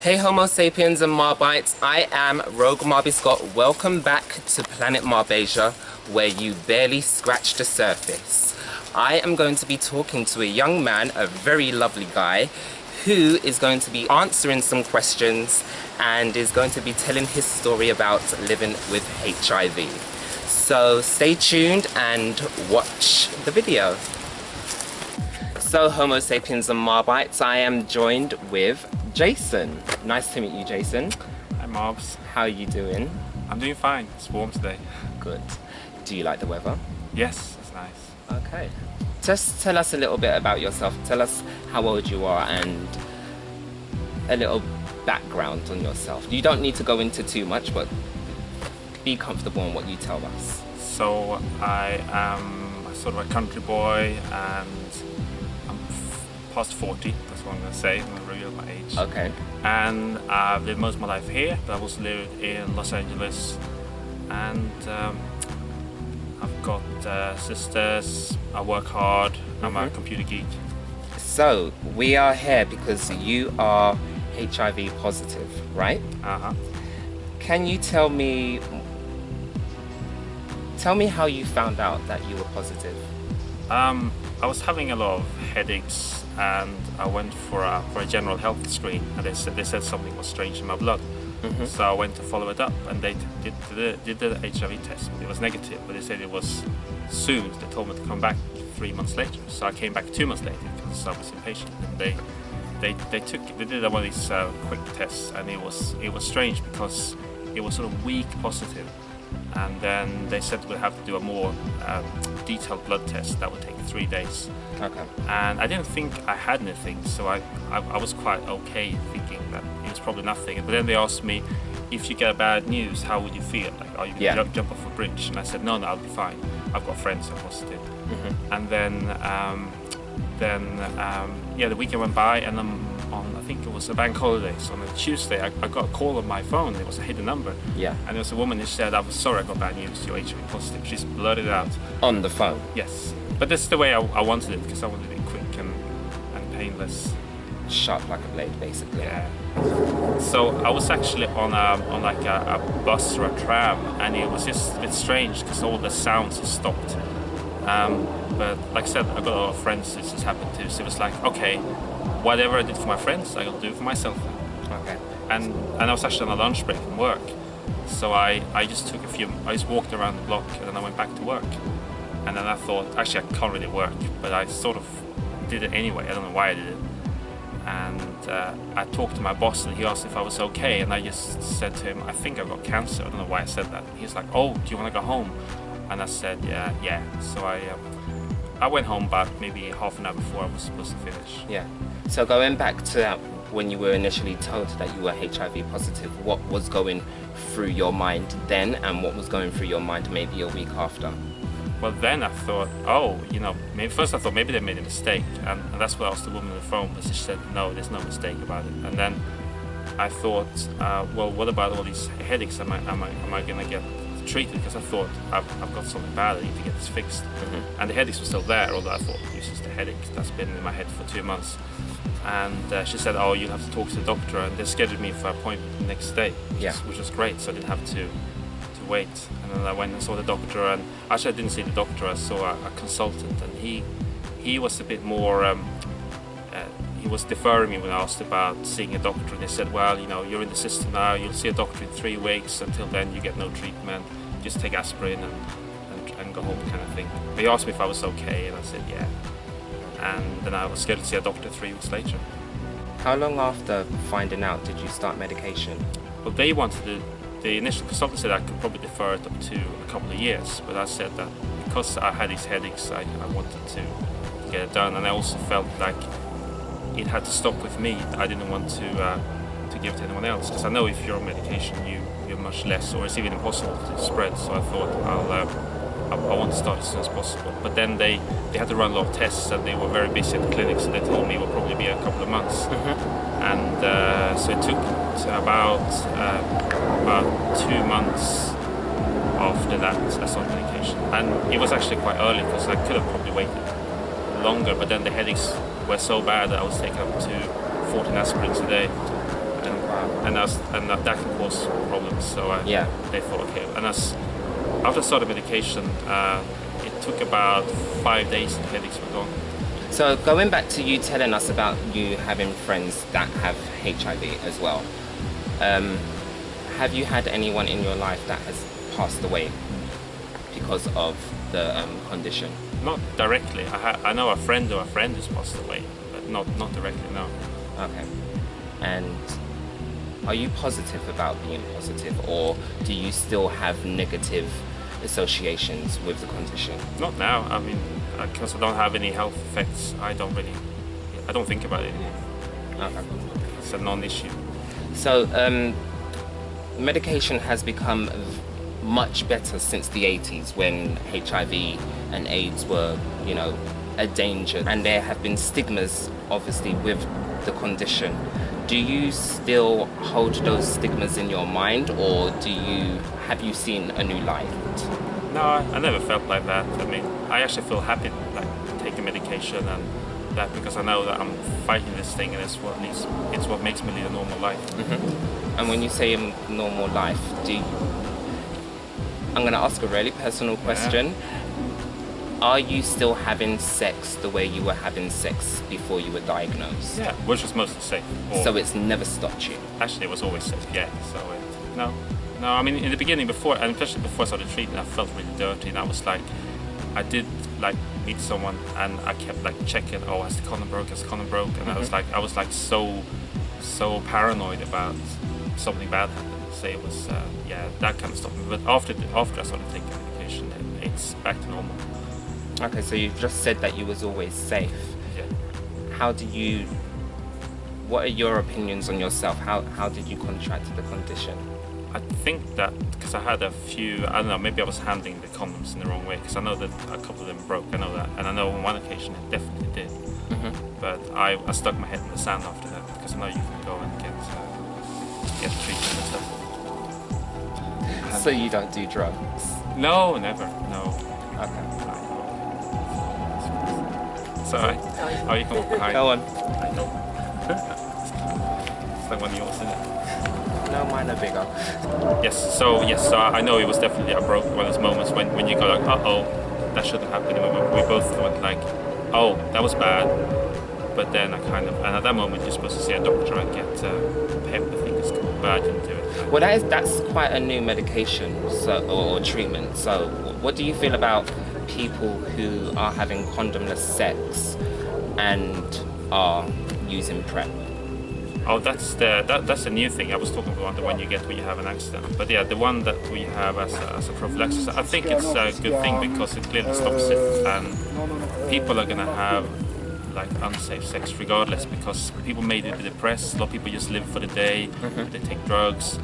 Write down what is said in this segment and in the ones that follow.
Hey Homo sapiens and Marbites, I am Rogue Marby Scott. Welcome back to Planet Marbasia, where you barely scratch the surface. I am going to be talking to a young man, a very lovely guy, who is going to be answering some questions and is going to be telling his story about living with HIV. So stay tuned and watch the video. So Homo sapiens and Marbites, I am joined with Jason. Nice to meet you, Jason. Hi Marbs. How are you doing? I'm doing fine. It's warm today. Good. Do you like the weather? Yes, it's nice. Okay. Just tell us a little bit about yourself. Tell us how old you are and a little background on yourself. You don't need to go into too much, but be comfortable in what you tell us. So I am sort of a country boy and I'm past 40, that's what I'm going to say. I'm going to reveal my age. Okay. And I've lived most of my life here, but I've also lived in Los Angeles. And I've got sisters, I work hard, I'm a computer geek. So, we are here because you are HIV positive, right? Uh-huh. Can you tell me how you found out that you were positive? I was having a lot of headaches and I went for a general health screen and they said something was strange in my blood. So I went to follow it up and they did the HIV test. It was negative, but they said it was soon. They told me to come back 3 months later. So I came back 2 months later because I was impatient. And they did one of these quick tests and it was strange because it was sort of weak positive. And then they said we'd have to do a more detailed blood test that would take 3 days. Okay. And I didn't think I had anything, so I was quite okay thinking that it was probably nothing. But then they asked me, if you get bad news, how would you feel? Like, are you going to jump off a bridge? And I said, no, I'll be fine. I've got friends who are positive. And then the weekend went by, and I think it was a bank holiday, so on a Tuesday I got a call on my phone. It was a hidden number. Yeah. And there was a woman who said, I'm sorry I got bad news, you're HIV positive. She's blurted it out. On the phone? Yes. But this is the way I wanted it, because I wanted it quick and painless. Sharp like a blade, basically. Yeah. So I was actually on like a bus or a tram, and it was just a bit strange because all the sounds stopped. But like I said, I got a lot of friends this has happened to, so it was like, okay, whatever I did for my friends, I got to do for myself. Okay. And I was actually on a lunch break from work, so I just walked around the block and then I went back to work. And then I thought, actually I can't really work, but I sort of did it anyway. I don't know why I did it. And I talked to my boss and he asked if I was okay, and I just said to him, I think I've got cancer. I don't know why I said that. He's like, oh, do you want to go home? And I said, yeah. So I went home about maybe half an hour before I was supposed to finish. Yeah. So going back to that, when you were initially told that you were HIV positive, what was going through your mind then, and what was going through your mind maybe a week after? Well, then I thought, oh, first I thought maybe they made a mistake, and that's what I asked the woman on the phone, but she said, no, there's no mistake about it. And then I thought, well, what about all these headaches? Am I going to get treated? Because I thought I've got something bad, I need to get this fixed. And the headaches were still there, although I thouh it's just a headache that's been in my head for 2 months. And she said, oh, you'll have to talk to the doctor, and they scheduled me for an appointment the next day, which was great, so I didn't have to wait. And then I went and saw the doctor, and actually I didn't see the doctor, I saw a consultant, and he was a bit more, he was deferring me when I asked about seeing a doctor, and they said, well, you're in the system now, you'll see a doctor in 3 weeks, until then you get no treatment, just take aspirin and go home kind of thing. But he asked me if I was okay, and I said yeah. And then I was scheduled to see a doctor 3 weeks later. How long after finding out did you start medication? Well, they wanted the initial consultant said I could probably defer it up to a couple of years, but I said that because I had these headaches, I wanted to get it done, and I also felt like it had to stop with me. I didn't want to give it to anyone else, because I know if you're on medication, you're much less, or it's even impossible to spread. So I thought I want to start as soon as possible. But then they had to run a lot of tests, and they were very busy at the clinic, so they told me it would probably be a couple of months. And so it took about 2 months after that I started medication. And it was actually quite early, because I could have probably waited longer, but then the headaches were so bad that I was taking up to 14 aspirins a day. And and that can cause problems. So they thought, okay. And after I started medication, it took about 5 days and the headaches were gone. So going back to you telling us about you having friends that have HIV as well, have you had anyone in your life that has passed away because of the condition? Not directly. I know a friend who's passed away, but not directly, no. Okay. And are you positive about being positive, or do you still have negative associations with the condition? Not now. I mean, because I don't have any health effects, I don't think about it anymore. Okay. It's a non-issue. So medication has become much better since the 80s, when HIV and AIDS were, a danger, and there have been stigmas obviously with the condition. Do you still hold those stigmas in your mind, or have you seen a new light? No, I never felt like that. I mean, I actually feel happy like taking medication and that, because I know that I'm fighting this thing, and it's what makes me lead a normal life. Mm-hmm. And when you say a normal life, I'm going to ask a really personal question. Are you still having sex the way you were having sex before you were diagnosed? Yeah, which was mostly safe. So it's never stopped you? Actually, it was always safe, yeah. So no. I mean, in the beginning, and especially before I started treatment, I felt really dirty, and I was like, I did like meet someone, and I kept like checking, oh, has the condom broke? And I was like so paranoid about something bad happening. So it was that kind of stuff. But after I started taking medication, it's back to normal. Okay, so you've just said that you was always safe. Yeah. What are your opinions on yourself? How did you contract the condition? I think that because I had a few, I don't know, maybe I was handling the condoms in the wrong way, because I know that a couple of them broke, I know that, and I know on one occasion it definitely did. Mm-hmm. But I stuck my head in the sand after that, because I know you can go and get treatment and stuff. So you don't do drugs? No, never, no. Okay. Sorry. Oh, you can hide. Go on. I know. It's like one of yours, isn't it? No, mine are bigger. Yes, so I know it was definitely one of those moments when you go like, uh-oh, that shouldn't happen. We both went like, oh, that was bad. But then and at that moment you're supposed to see a doctor and get PEP, I think it's called, but I didn't do it. Well, that's quite a new medication or treatment. So what do you feel about people who are having condomless sex and are using PrEP? Oh, that's a new thing. I was talking about the one you get when you have an accident. But yeah, the one that we have as a prophylaxis, I think it's a good thing, because it clearly stops it, and people are gonna have like unsafe sex regardless, because people may be depressed. A lot of people just live for the day. Mm-hmm. They take drugs,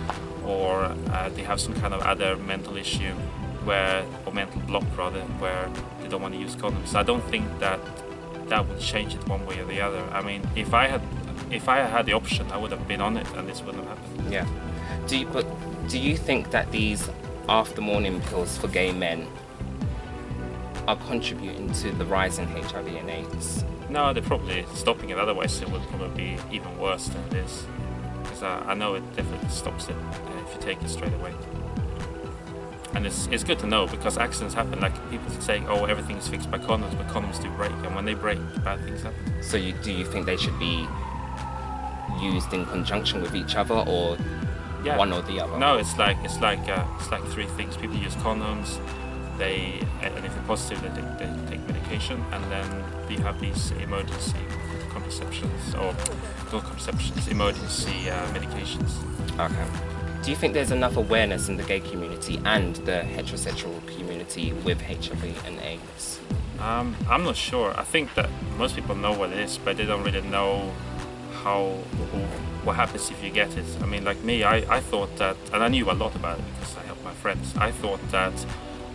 or they have some kind of other mental issue or mental block rather, where they don't want to use condoms. So I don't think that would change it one way or the other. I mean, if I had the option, I would have been on it, and this wouldn't have happened. Yeah. Do you think that these after morning pills for gay men are contributing to the rise in HIV and AIDS? No, they're probably stopping it. Otherwise, it would probably be even worse than it is. Because I know it definitely stops it if you take it straight away. And it's good to know, because accidents happen. Like people saying, oh, everything's fixed by condoms, but condoms do break, and when they break, bad things happen. So do you think they should be used in conjunction with each other, or one or the other? No, it's like three things. People use condoms, and if they're positive, they take medication, and then you have these emergency contraceptions, or not contraceptions, emergency medications. Okay. Do you think there's enough awareness in the gay community and the heterosexual community with HIV and AIDS? I'm not sure. I think that most people know what it is, but they don't really know what happens if you get it. I mean, like me, I thought that, and I knew a lot about it because I helped my friends. I thought that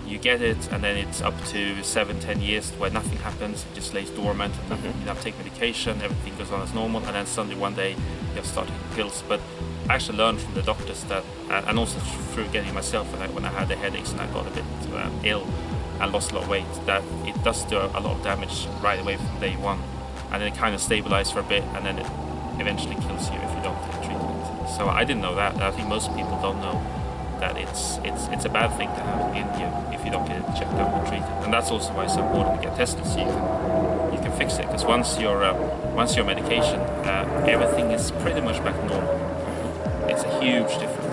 you get it, and then it's up to 7-10 years where nothing happens. It just lays dormant, and you have to take medication, everything goes on as normal, and then suddenly one day you have to start taking pills. But I actually learned from the doctors that, and also through getting myself, when I had the headaches and I got a bit ill and lost a lot of weight, that it does do a lot of damage right away from day one, and then it kind of stabilizes for a bit, and then it eventually kills you if you don't take treatment. So I didn't know that. I think most people don't know that it's a bad thing to have in you if you don't get it checked out and treated. And that's also why it's so important to get tested, so you can fix it. Because once you're medication, everything is pretty much back to normal. It's a huge difference.